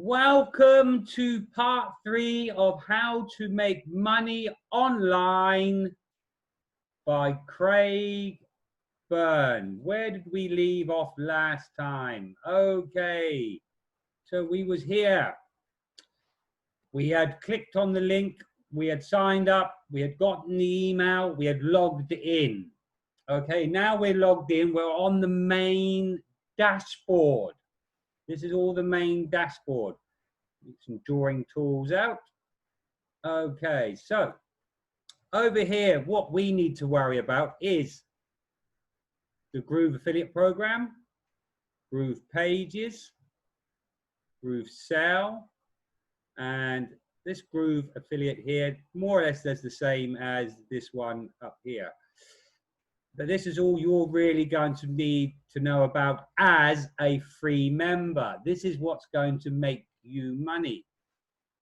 Welcome to part 3 of How to Make Money Online by Craig Byrne. Where did we leave off last time? Okay, so we was here. We had clicked on the link, we had signed up, we had gotten the email, we had logged in. Okay, now we're logged in, we're on the main dashboard. This is all the main dashboard. Some drawing tools out. Okay, so over here, what we need to worry about is the Groove affiliate program, Groove pages, Groove sell, and this Groove affiliate here more or less does the same as this one up here. But this is all you're really going to need to know about as a free member. This is what's going to make you money.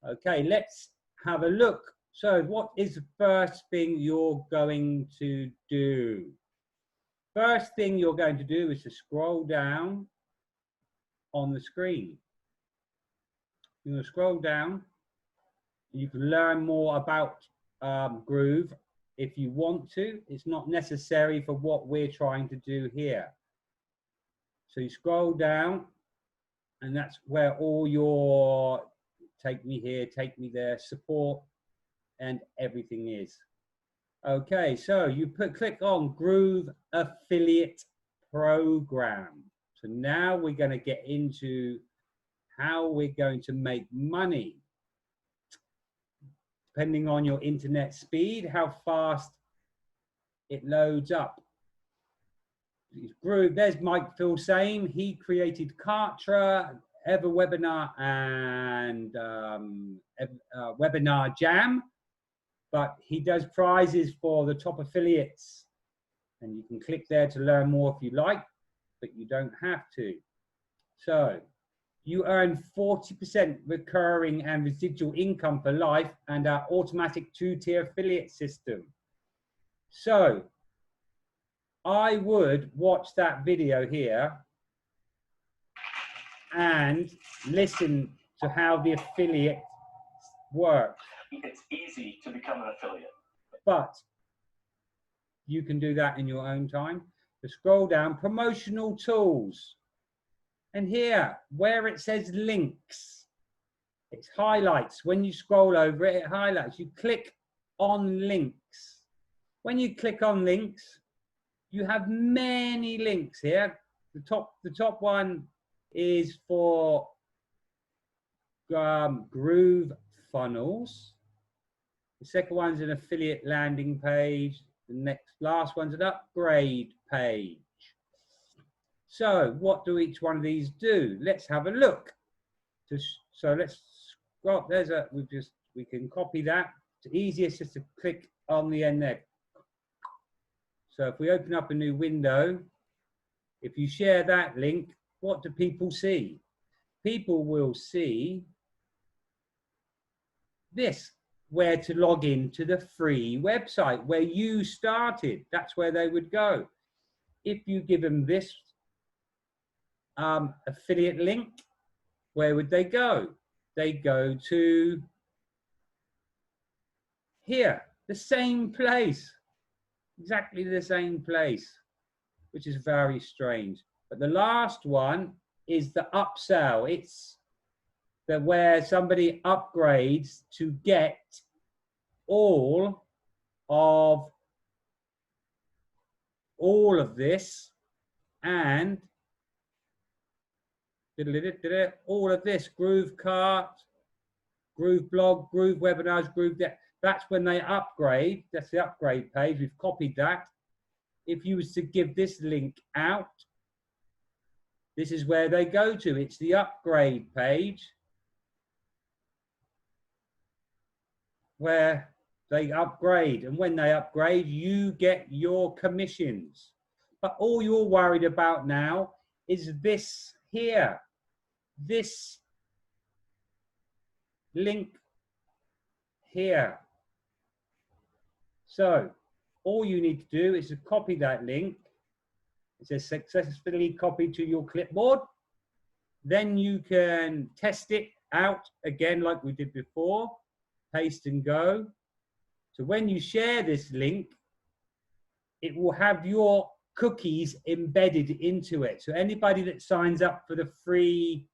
Okay, let's have a look. So what is the first thing you're going to do? First thing you're going to do is to scroll down on the screen. You're going to scroll down. You can learn more about Groove if you want to. It's not necessary for what we're trying to do here. So you scroll down, and that's where all your take me here, take me there, support, and everything is. Okay, so you click on Groove Affiliate Program. So now we're going to get into how we're going to make money. Depending on your internet speed, how fast it loads up. Groove, there's Mike Phil Same. He created Kartra, Ever Webinar, and Webinar Jam, but he does prizes for the top affiliates, and you can click there to learn more if you like, but you don't have to. So you earn 40% recurring and residual income for life and our automatic 2-tier affiliate system. So I would watch that video here and listen to how the affiliate works. It's easy to become an affiliate. But you can do that in your own time. So scroll down, promotional tools. And here, where it says links, it highlights. When you scroll over it, it highlights. You click on links. When you click on links, you have many links here. The top one is for Groove funnels. The second one's an affiliate landing page. The last one's an upgrade page. So what do each one of these do? Let's have a look. So let's scroll. We can copy that. It's easiest just to click on the end there. So if we open up a new window, if you share that link, what do people see? People will see this, where to log in to the free website where you started. That's where they would go. If you give them this affiliate link, where would they go? They go to here, the same place, exactly the same place, which is very strange. But the last one is the upsell. It's where somebody upgrades to get all of this and all of this, Groove Cart, Groove Blog, Groove Webinars, Groove Deck. That's when they upgrade. That's the upgrade page. We've copied that. If you was to give this link out, this is where they go to. It's the upgrade page where they upgrade. And when they upgrade, you get your commissions. But all you're worried about now is this here. This link here. So all you need to do is to copy that link. It says successfully copied to your clipboard. Then you can test it out again like we did before, paste and go. So when you share this link, it will have your cookies embedded into it. So anybody that signs up for the free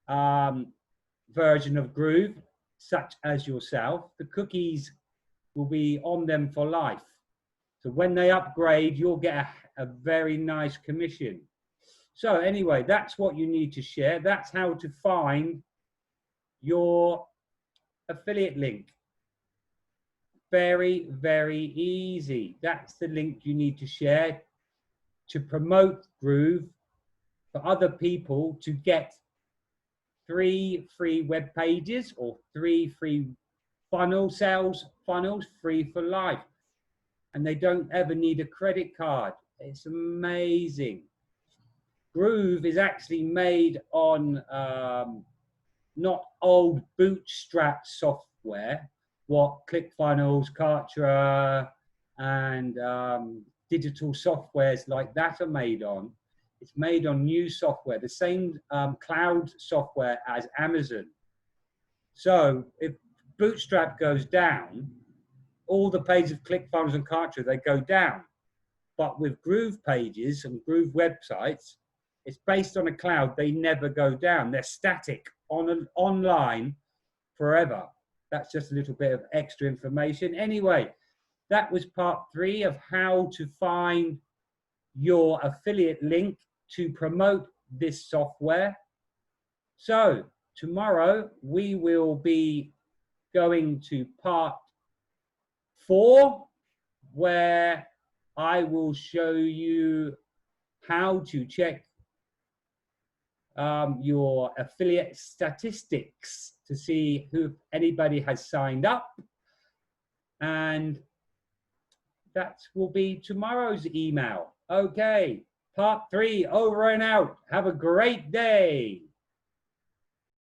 version of Groove, such as yourself, the cookies will be on them for life. So when they upgrade, you'll get a very nice commission. So anyway, that's what you need to share. That's how to find your affiliate link. Very, very easy. That's the link you need to share to promote Groove for other people to get 3 free web pages or 3 free sales funnels free for life. And they don't ever need a credit card. It's amazing. Groove is actually made on not old bootstrap software, what ClickFunnels, Kartra, and digital softwares like that are made on. It's made on new software, the same cloud software as Amazon. So if Bootstrap goes down, all the pages of ClickFunnels and Kartra, they go down. But with Groove pages and Groove websites, it's based on a cloud. They never go down. They're static online forever. That's just a little bit of extra information. Anyway, that was part 3 of how to find your affiliate link to promote this software. So tomorrow we will be going to part 4, where I will show you how to check your affiliate statistics to see who anybody has signed up. And that will be tomorrow's email. Okay, part 3 over and out. Have a great day.